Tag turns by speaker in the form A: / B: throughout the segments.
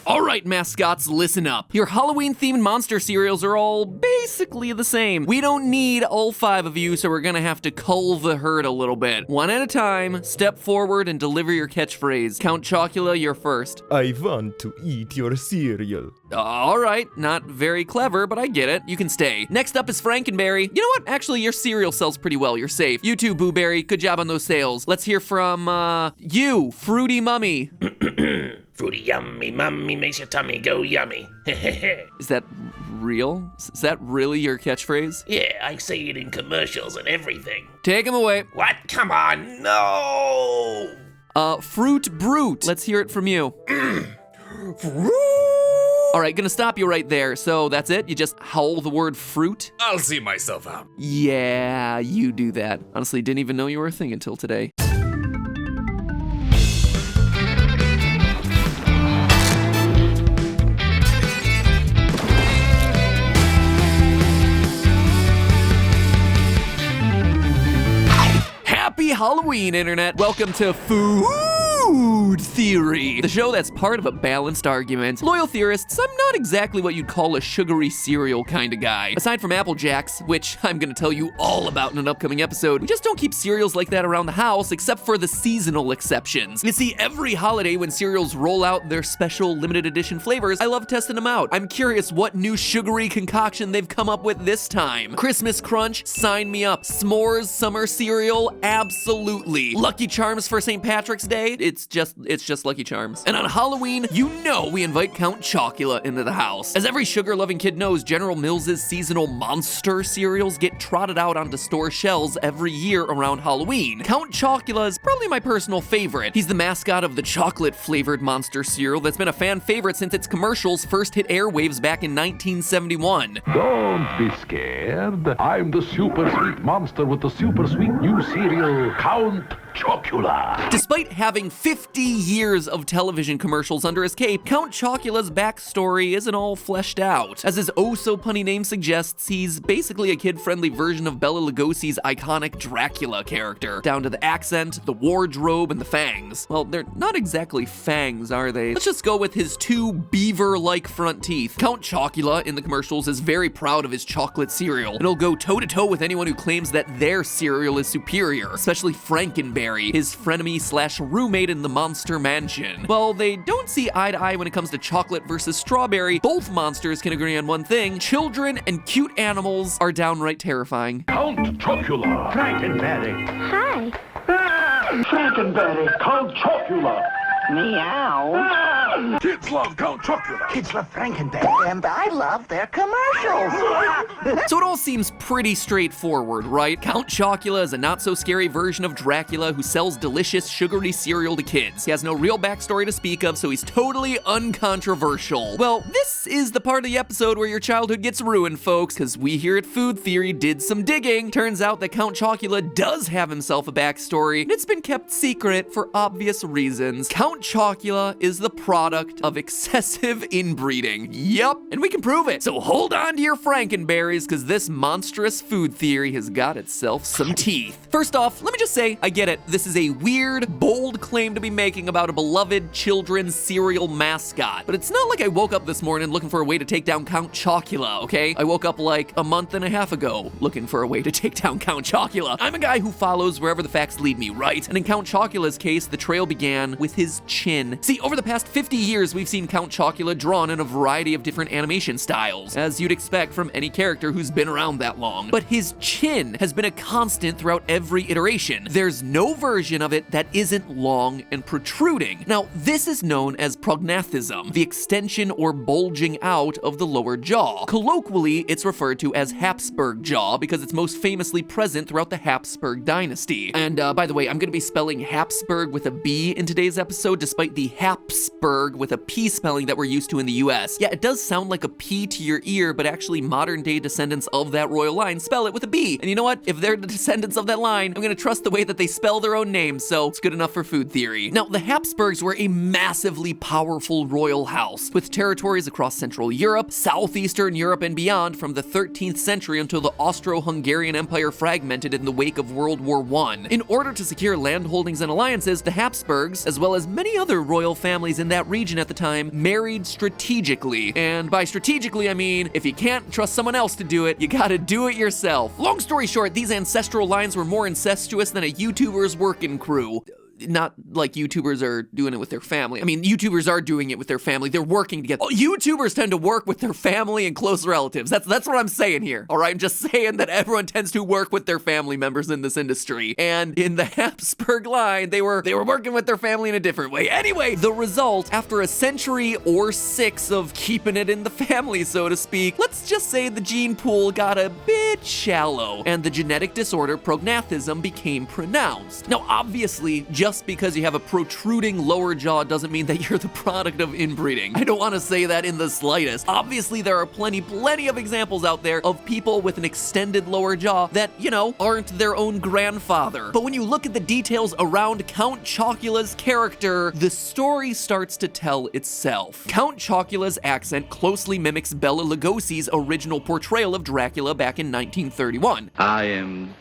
A: Alright, mascots, listen up. Your Halloween-themed monster cereals are all basically the same. We don't need all 5 of you, so we're gonna have to cull the herd a little bit. One at a time, step forward and deliver your catchphrase. Count Chocula, you're first.
B: I want to eat your cereal.
A: Alright, not very clever, but I get it. You can stay. Next up is Frankenberry. You know what? Actually, your cereal sells pretty well. You're safe. You too, Booberry. Good job on those sales. Let's hear from, you, Fruity Mummy.
C: Fruity yummy mummy makes your tummy go yummy.
A: Is that real? Is that really your catchphrase?
C: Yeah, I say it in commercials and everything.
A: Take him away.
C: What? Come on, no!
A: Fruit Brute. Let's hear it from you. All right, gonna stop you right there. So that's it? You just howl the word fruit?
D: I'll see myself out.
A: Yeah, you do that. Honestly, didn't even know you were a thing until today. Happy Halloween, Internet! Welcome to Food Theory, the show that's part of a balanced argument. Loyal theorists, I'm not exactly what you'd call a sugary cereal kind of guy. Aside from Apple Jacks, which I'm gonna tell you all about in an upcoming episode, we just don't keep cereals like that around the house, except for the seasonal exceptions. You see, every holiday when cereals roll out their special limited edition flavors, I love testing them out. I'm curious what new sugary concoction they've come up with this time. Christmas Crunch, sign me up. S'mores summer cereal, absolutely. Lucky Charms for St. Patrick's Day, it's just Lucky Charms. And on Halloween, you know we invite Count Chocula into the house. As every sugar-loving kid knows, General Mills' seasonal monster cereals get trotted out onto store shelves every year around Halloween. Count Chocula is probably my personal favorite. He's the mascot of the chocolate-flavored monster cereal that's been a fan favorite since its commercials first hit airwaves back in 1971.
E: Don't be scared. I'm the super sweet monster with the super sweet new cereal, Count Chocula.
A: Despite having 50 years of television commercials under his cape, Count Chocula's backstory isn't all fleshed out. As his oh-so-punny name suggests, he's basically a kid-friendly version of Bela Lugosi's iconic Dracula character, down to the accent, the wardrobe, and the fangs. Well, they're not exactly fangs, are they? Let's just go with his 2 beaver-like front teeth. Count Chocula in the commercials is very proud of his chocolate cereal, and he'll go toe-to-toe with anyone who claims that their cereal is superior, especially Frankenberry, his frenemy/roommate in the Monster Mansion. While they don't see eye to eye when it comes to chocolate versus strawberry, both monsters can agree on one thing: children and cute animals are downright terrifying.
E: Count Chocula.
F: Frankenberry.
G: Hi.
E: Frankenberry. Count Chocula.
G: Meow.
E: Kids love Count Chocula.
F: Kids love Frankenberry, and I love their commercials.
A: So it all seems pretty straightforward, right? Count Chocula is a not-so-scary version of Dracula who sells delicious, sugary cereal to kids. He has no real backstory to speak of, so he's totally uncontroversial. Well, this is the part of the episode where your childhood gets ruined, folks, because we here at Food Theory did some digging. Turns out that Count Chocula does have himself a backstory, and it's been kept secret for obvious reasons. Count Chocula is the product of excessive inbreeding. Yup, and we can prove it. So hold on to your Frankenberries, because this monstrous food theory has got itself some teeth. First off, let me just say, I get it. This is a weird, bold claim to be making about a beloved children's cereal mascot. But it's not like I woke up this morning looking for a way to take down Count Chocula, okay? I woke up like a month and a half ago looking for a way to take down Count Chocula. I'm a guy who follows wherever the facts lead me, right? And in Count Chocula's case, the trail began with his chin. See, over the past 50 years, we've seen Count Chocula drawn in a variety of different animation styles, as you'd expect from any character who's been around that long. But his chin has been a constant throughout every iteration. There's no version of it that isn't long and protruding. Now, this is known as prognathism, the extension or bulging out of the lower jaw. Colloquially, it's referred to as Habsburg jaw because it's most famously present throughout the Habsburg dynasty. And by the way, I'm gonna be spelling Habsburg with a B in today's episode, despite the Habsburg Habsburg with a P spelling that we're used to in the US. Yeah, it does sound like a P to your ear, but actually modern day descendants of that royal line spell it with a B. And you know what? If they're the descendants of that line, I'm gonna trust the way that they spell their own names, so it's good enough for food theory. Now, the Habsburgs were a massively powerful royal house, with territories across Central Europe, Southeastern Europe, and beyond from the 13th century until the Austro-Hungarian Empire fragmented in the wake of World War I. In order to secure land holdings and alliances, the Habsburgs, as well as many other royal families in that region at the time, married strategically. And by strategically, I mean, if you can't trust someone else to do it, you gotta do it yourself. Long story short, these ancestral lines were more incestuous than a YouTuber's working crew. Not like YouTubers are doing it with their family. I mean, YouTubers are doing it with their family. They're working together. YouTubers tend to work with their family and close relatives. That's what I'm saying here. All right, I'm just saying that everyone tends to work with their family members in this industry. And in the Habsburg line, they were working with their family in a different way. Anyway, the result, after a century or 6 of keeping it in the family, so to speak, let's just say the gene pool got a bit shallow, and the genetic disorder prognathism became pronounced. Now, obviously, just because you have a protruding lower jaw doesn't mean that you're the product of inbreeding. I don't want to say that in the slightest. Obviously, there are plenty of examples out there of people with an extended lower jaw that, you know, aren't their own grandfather. But when you look at the details around Count Chocula's character, the story starts to tell itself. Count Chocula's accent closely mimics Bela Lugosi's original portrayal of Dracula back in 1931.
D: I am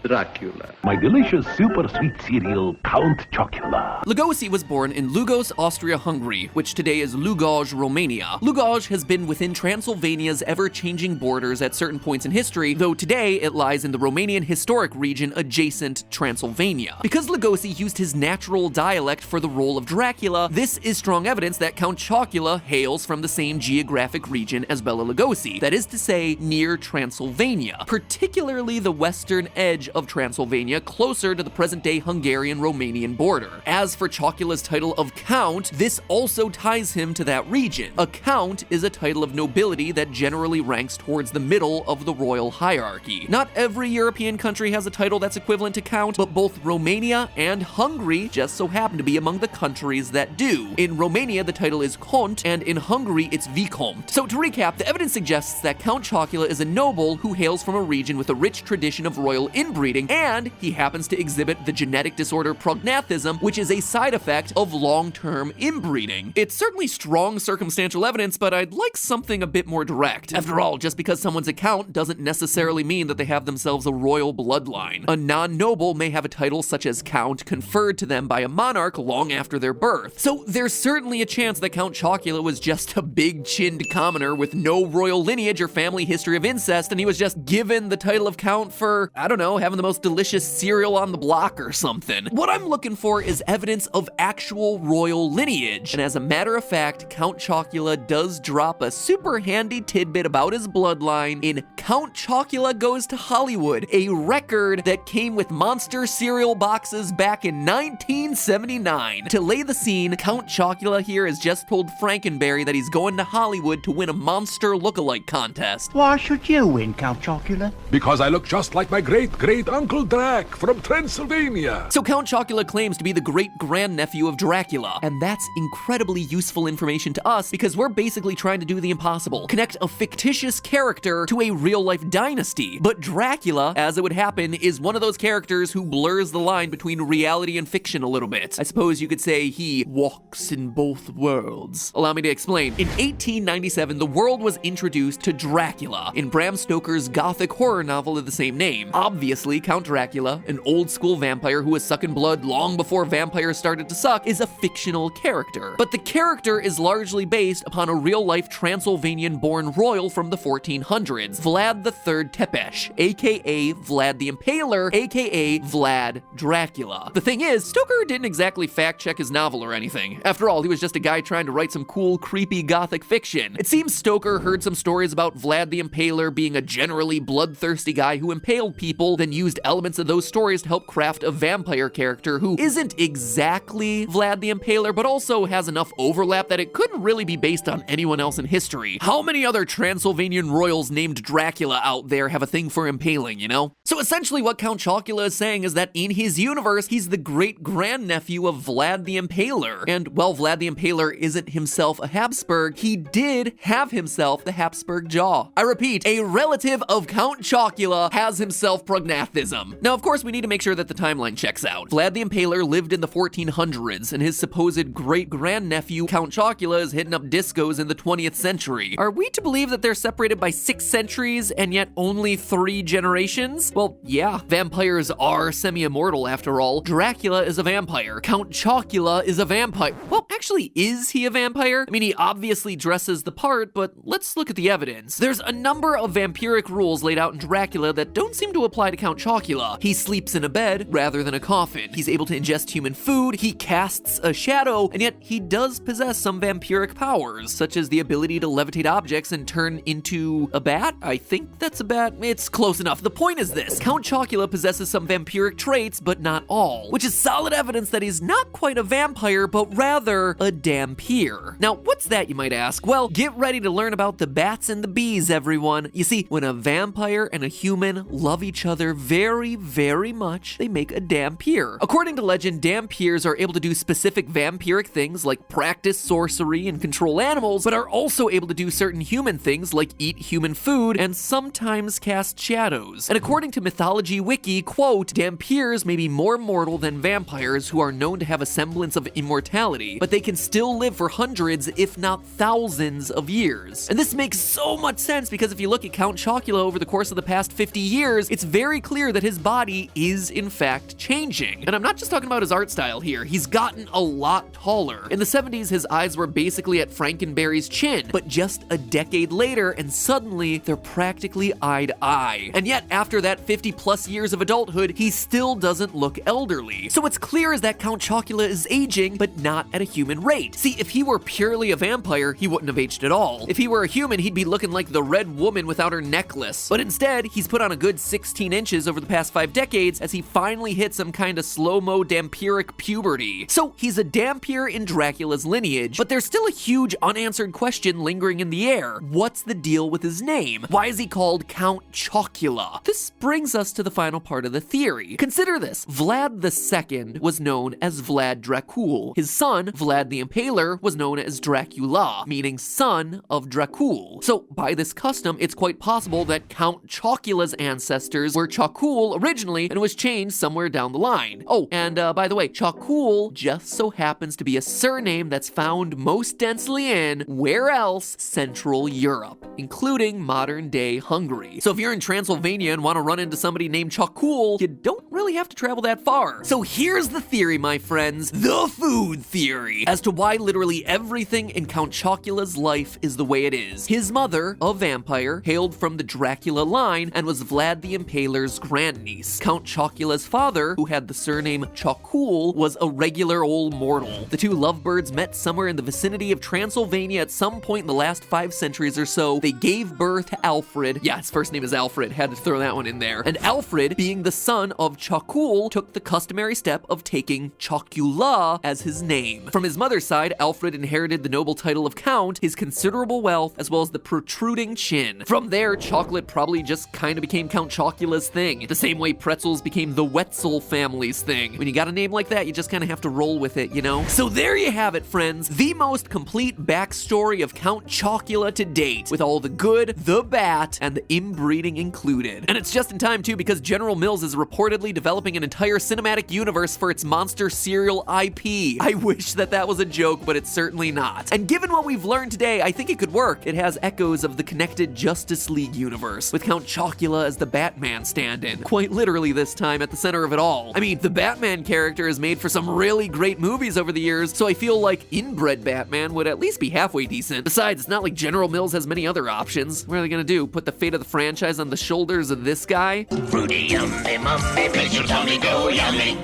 D: Dracula.
E: My delicious super sweet cereal, Count Chocula.
A: Lugosi was born in Lugos, Austria-Hungary, which today is Lugoj, Romania. Lugoj has been within Transylvania's ever-changing borders at certain points in history, though today it lies in the Romanian historic region adjacent Transylvania. Because Lugosi used his natural dialect for the role of Dracula, this is strong evidence that Count Chocula hails from the same geographic region as Bela Lugosi, that is to say, near Transylvania, particularly the western edge of Transylvania, closer to the present-day Hungarian-Romanian border. As for Chocula's title of Count, this also ties him to that region. A Count is a title of nobility that generally ranks towards the middle of the royal hierarchy. Not every European country has a title that's equivalent to Count, but both Romania and Hungary just so happen to be among the countries that do. In Romania, the title is Cont, and in Hungary, it's Vicomte. So to recap, the evidence suggests that Count Chocula is a noble who hails from a region with a rich tradition of royal inbreeding, and he happens to exhibit the genetic disorder prognathism, which is a side effect of long-term inbreeding. It's certainly strong circumstantial evidence, but I'd like something a bit more direct. After all, just because someone's a count doesn't necessarily mean that they have themselves a royal bloodline. A non-noble may have a title such as count conferred to them by a monarch long after their birth. So there's certainly a chance that Count Chocula was just a big-chinned commoner with no royal lineage or family history of incest, and he was just given the title of count for, I don't know, having the most delicious cereal on the block or something. What I'm looking for is evidence of actual royal lineage, and as a matter of fact, Count Chocula does drop a super handy tidbit about his bloodline in Count Chocula Goes to Hollywood, a record that came with monster cereal boxes back in 1979. To lay the scene, Count Chocula here has just told Frankenberry that he's going to Hollywood to win a monster lookalike contest.
F: Why should you win, Count Chocula?
E: Because I look just like my great-great-uncle Drac from Transylvania.
A: So Count Chocula claims to be the great-grandnephew of Dracula, and that's incredibly useful information to us because we're basically trying to do the impossible, connect a fictitious character to a real-life dynasty. But Dracula, as it would happen, is one of those characters who blurs the line between reality and fiction a little bit. I suppose you could say he walks in both worlds. Allow me to explain. In 1897, the world was introduced to Dracula in Bram Stoker's gothic horror novel of the same name. Obviously, Count Dracula, an old-school vampire who was sucking blood long before vampires started to suck, is a fictional character. But the character is largely based upon a real-life Transylvanian-born royal from the 1400s, Vlad III Tepes, aka Vlad the Impaler, aka Vlad Dracula. The thing is, Stoker didn't exactly fact-check his novel or anything. After all, he was just a guy trying to write some cool, creepy gothic fiction. It seems Stoker heard some stories about Vlad the Impaler being a generally bloodthirsty guy who impaled people, then used elements of those stories to help craft a vampire character who isn't exactly Vlad the Impaler, but also has enough overlap that it couldn't really be based on anyone else in history. How many other Transylvanian royals named Dracula out there have a thing for impaling, you know? So essentially what Count Chocula is saying is that in his universe, he's the great-grandnephew of Vlad the Impaler. And while Vlad the Impaler isn't himself a Habsburg, he did have himself the Habsburg jaw. I repeat, a relative of Count Chocula has himself prognathism. Now, of course, we need to make sure that the timeline checks out. Vlad the Impaler lived in the 1400s, and his supposed great-grandnephew, Count Chocula, is hitting up discos in the 20th century. Are we to believe that they're separated by 6 centuries and yet only 3 generations? Well, yeah, vampires are semi-immortal after all. Dracula is a vampire. Count Chocula is a vampire. Well, actually, is he a vampire? I mean, he obviously dresses the part, but let's look at the evidence. There's a number of vampiric rules laid out in Dracula that don't seem to apply to Count Chocula. He sleeps in a bed rather than a coffin. He's able to ingest human food, he casts a shadow, and yet he does possess some vampiric powers, such as the ability to levitate objects and turn into a bat? I think that's a bat. It's close enough. The point is this: Count Chocula possesses some vampiric traits, but not all, which is solid evidence that he's not quite a vampire, but rather a dhampir. Now, what's that, you might ask? Well, get ready to learn about the bats and the bees, everyone. You see, when a vampire and a human love each other very, very much, they make a dhampir. According to legend, dhampirs are able to do specific vampiric things like practice sorcery and control animals, but are also able to do certain human things like eat human food and sometimes cast shadows. And according to Mythology Wiki, quote, dhampirs may be more mortal than vampires who are known to have a semblance of immortality, but they can still live for hundreds, if not thousands of years. And this makes so much sense because if you look at Count Chocula over the course of the past 50 years, it's very clear that his body is in fact changing. And I'm not just talking about his art style here, he's gotten a lot taller. In the 70s, his eyes were basically at Frankenberry's chin, but just a decade later, and suddenly they're practically eye to eye. And yet, after that 50 plus years of adulthood, he still doesn't look elderly. So what's clear is that Count Chocula is aging, but not at a human rate. See, if he were purely a vampire, he wouldn't have aged at all. If he were a human, he'd be looking like the red woman without her necklace. But instead, he's put on a good 16 inches over the past 5 decades as he finally hit some kind of slow-mo dhampiric puberty. So he's a dhampir in Dracula's lineage, but there's still a huge unanswered question lingering in the air. What's the deal with his name? Why is he called Count Chocula? This brings us to the final part of the theory. Consider this: Vlad II was known as Vlad Dracul. His son, Vlad the Impaler, was known as Dracula, meaning son of Dracul. So by this custom, it's quite possible that Count Chocula's ancestors were Chocul originally and was changed somewhere down the line. Oh, and by the way, Chocul just so happens to be a surname that's found most densely in, where else? Central Europe, including modern-day Hungary. So if you're in Transylvania and want to run into somebody named Chocul, you don't really have to travel that far. So here's the theory, my friends, the food theory, as to why literally everything in Count Chocula's life is the way it is. His mother, a vampire, hailed from the Dracula line and was Vlad the Impaler's grandniece. Count Chocula's father, who had the surname Chocul, was a regular old mortal. The two lovebirds met somewhere in the vicinity of Transylvania at some point in the last 5 centuries or so. They gave birth to Alfred. Yeah, his first name is Alfred, had to throw that one in there. And Alfred, being the son of Chocul, took the customary step of taking Chocula as his name. From his mother's side, Alfred inherited the noble title of Count, his considerable wealth, as well as the protruding chin. From there, chocolate probably just kind of became Count Chocula's thing, the same way pretzels became the Wetzel family's thing. When you got a name like that, you just kind of have to roll with it, you know? So there you have it, friends, the most complete backstory of Count Chocula to date, with all the good, the bad, and the inbreeding included. And it's just in time, too, because General Mills is reportedly developing an entire cinematic universe for its monster cereal IP. I wish that was a joke, but it's certainly not. And given what we've learned today, I think it could work. It has echoes of the connected Justice League universe, with Count Chocula as the Batman stand-in, quite literally this time at the center of it all. I mean, the Batman character is made for some really great movies over the years, so I feel like inbred Batman would at least be halfway decent. Besides, it's not like General Mills has many other options. What are they gonna do? Put the fate of the franchise on the shoulders of this guy?
C: Fruity yummy mummy makes your tummy go yummy.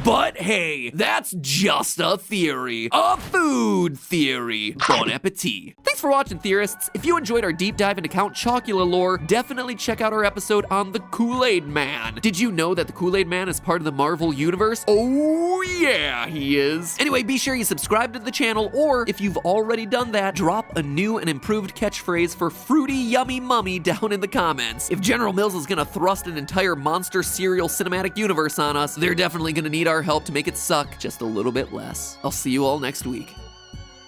A: But hey, that's just a theory. A food theory. Bon appetit. Thanks for watching, Theorists. If you enjoyed our deep dive into Count Chocula lore, definitely check out our episode on the Kool-Aid Man. Did you know that the Kool-Aid Man is part of the Marvel Universe? Oh yeah, he is. Anyway, be sure you subscribe to the channel, or if you've already done that, drop a new and improved catchphrase for Fruity Yummy Mummy down in the comments. If General Mills is gonna thrust an entire monster cereal cinematic universe on us, they're definitely gonna need our help to make it suck just a little bit less. I'll see you all next week.